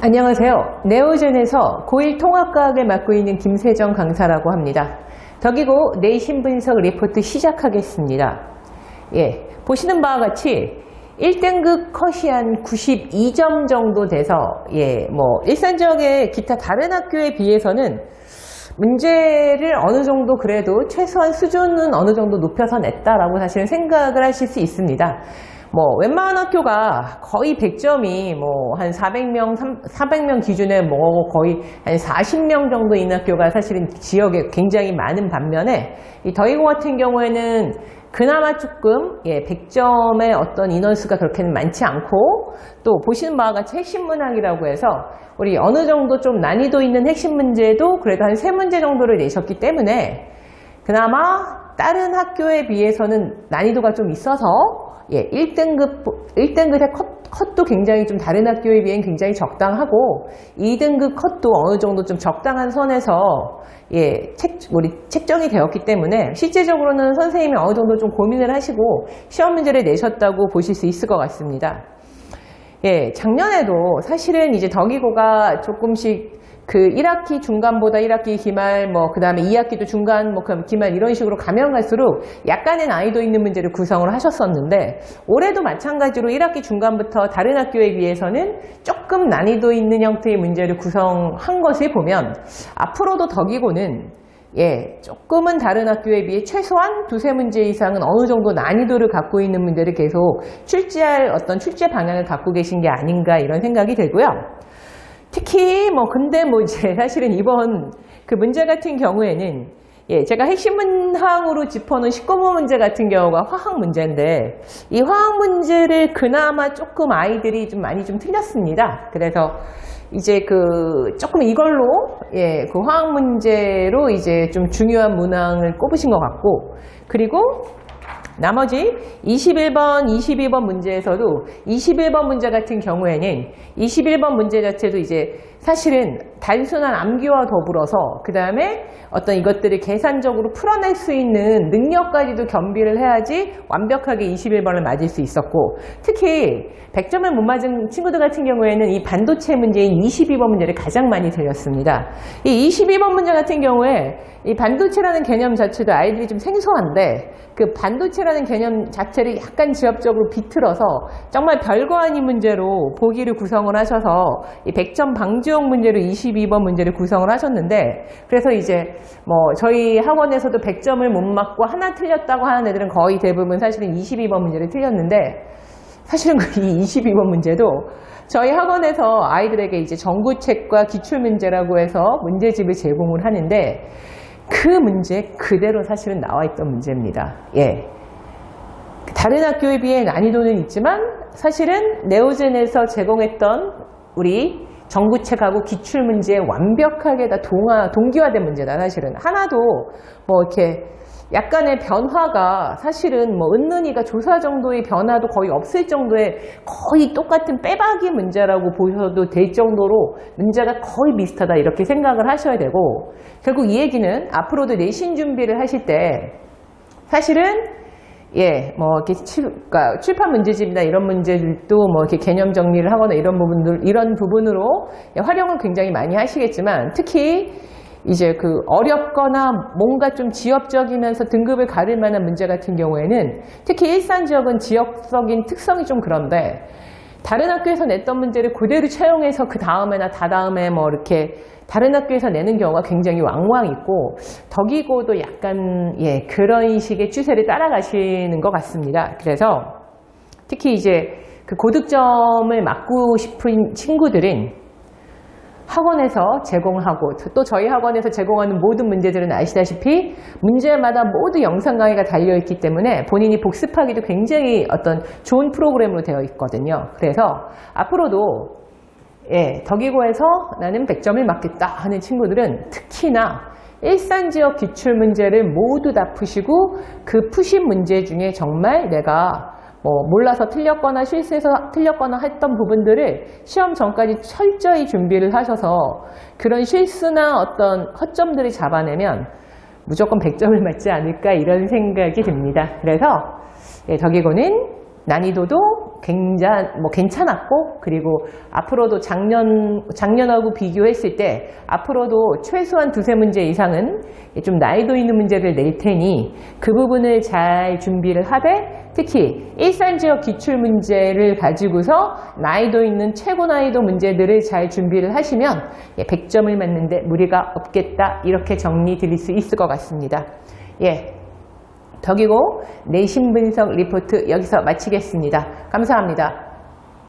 안녕하세요. 네오젠에서 고1 통합과학을 맡고 있는 김세정 강사라고 합니다. 덕이고 내신 분석 리포트 시작하겠습니다. 보시는 바와 같이 1등급 컷이 한 92점 정도 돼서 일산지역의 기타 다른 학교에 비해서는 문제를 어느 정도 그래도 최소한 수준은 어느 정도 높여서 냈다라고 사실은 생각을 하실 수 있습니다. 웬만한 학교가 거의 100점이 한 400명 기준에 거의 한 40명 정도 있는 학교가 사실은 지역에 굉장히 많은 반면에 이 더이고 같은 경우에는 그나마 조금 100점의 어떤 인원수가 그렇게는 많지 않고, 또 보시는 바와 같이 핵심 문항이라고 해서 우리 어느 정도 좀 난이도 있는 핵심 문제도 그래도 한 3문제 정도를 내셨기 때문에 그나마 다른 학교에 비해서는 난이도가 좀 있어서 1등급의 컷도 굉장히 좀 다른 학교에 비해 굉장히 적당하고, 2등급 컷도 어느 정도 좀 적당한 선에서 우리 책정이 되었기 때문에 실제적으로는 선생님이 어느 정도 좀 고민을 하시고 시험 문제를 내셨다고 보실 수 있을 것 같습니다. 작년에도 사실은 이제 덕이고가 조금씩 그 1학기 중간보다 1학기 기말, 그 다음에 2학기도 중간, 기말 이런 식으로 가면 갈수록 약간의 난이도 있는 문제를 구성을 하셨었는데, 올해도 마찬가지로 1학기 중간부터 다른 학교에 비해서는 조금 난이도 있는 형태의 문제를 구성한 것을 보면 앞으로도 덕이고는 조금은 다른 학교에 비해 최소한 2-3문제 이상은 어느 정도 난이도를 갖고 있는 문제를 계속 출제할 어떤 출제 방향을 갖고 계신 게 아닌가 이런 생각이 들고요. 특히 근데 이제 사실은 이번 그 문제 같은 경우에는 제가 핵심 문항으로 짚어놓은 19번 문제 같은 경우가 화학 문제인데, 이 화학 문제를 그나마 조금 아이들이 좀 많이 좀 틀렸습니다. 그래서 이제 조금 이걸로 그 화학 문제로 이제 좀 중요한 문항을 꼽으신 것 같고, 그리고 나머지 21번, 22번 문제에서도 21번 문제 같은 경우에는 21번 문제 자체도 이제 사실은 단순한 암기와 더불어서 그 다음에 어떤 이것들을 계산적으로 풀어낼 수 있는 능력까지도 겸비를 해야지 완벽하게 21번을 맞을 수 있었고, 특히 100점을 못 맞은 친구들 같은 경우에는 이 반도체 문제인 22번 문제를 가장 많이 틀렸습니다. 이 22번 문제 같은 경우에 이 반도체라는 개념 자체도 아이들이 좀 생소한데, 그 반도체라는 개념 자체를 약간 지엽적으로 비틀어서 정말 별거 아닌 문제로 보기를 구성을 하셔서 이 100점 방지용 문제로 22번 문제를 구성을 하셨는데, 그래서 이제 저희 학원에서도 100점을 못 맞고 하나 틀렸다고 하는 애들은 거의 대부분 사실은 22번 문제를 틀렸는데, 사실은 이 22번 문제도 저희 학원에서 아이들에게 이제 전구책과 기출문제라고 해서 문제집을 제공을 하는데, 그 문제 그대로 사실은 나와 있던 문제입니다. 다른 학교에 비해 난이도는 있지만 사실은 네오젠에서 제공했던 우리 전구책하고 기출문제에 완벽하게 다 동기화된 문제다. 사실은 하나도 이렇게 약간의 변화가 사실은 은는이가 조사 정도의 변화도 거의 없을 정도의 거의 똑같은 빼박이 문제라고 보셔도 될 정도로 문제가 거의 비슷하다 이렇게 생각을 하셔야 되고, 결국 이 얘기는 앞으로도 내신 준비를 하실 때 사실은 이렇게 출판 문제집이나 이런 문제들도 이렇게 개념 정리를 하거나 이런 부분으로 활용을 굉장히 많이 하시겠지만, 특히 이제 어렵거나 뭔가 좀 지역적이면서 등급을 가릴 만한 문제 같은 경우에는, 특히 일산 지역은 지역적인 특성이 좀 그런데, 다른 학교에서 냈던 문제를 그대로 채용해서 그 다음에나 다다음에 이렇게 다른 학교에서 내는 경우가 굉장히 왕왕 있고, 덕이고도 약간 그런 식의 추세를 따라가시는 것 같습니다. 그래서 특히 이제 그 고득점을 막고 싶은 친구들은 학원에서 제공하고, 또 저희 학원에서 제공하는 모든 문제들은 아시다시피 문제마다 모두 영상 강의가 달려있기 때문에 본인이 복습하기도 굉장히 어떤 좋은 프로그램으로 되어 있거든요. 그래서 앞으로도 덕이고에서 나는 100점을 맞겠다 하는 친구들은 특히나 일산지역 기출문제를 모두 다 푸시고, 그 푸신 문제 중에 정말 내가 몰라서 틀렸거나 실수해서 틀렸거나 했던 부분들을 시험 전까지 철저히 준비를 하셔서 그런 실수나 어떤 허점들을 잡아내면 무조건 100점을 맞지 않을까 이런 생각이 듭니다. 그래서 덕이고는 난이도도 괜찮았고, 그리고 앞으로도 작년하고 비교했을 때 앞으로도 최소한 두세 문제 이상은 좀 난이도 있는 문제를 낼 테니 그 부분을 잘 준비를 하되, 특히 일산지역 기출문제를 가지고서 난이도 있는 최고 난이도 문제들을 잘 준비를 하시면 100점을 맞는데 무리가 없겠다, 이렇게 정리 드릴 수 있을 것 같습니다. 덕이고 내신 분석 리포트 여기서 마치겠습니다. 감사합니다.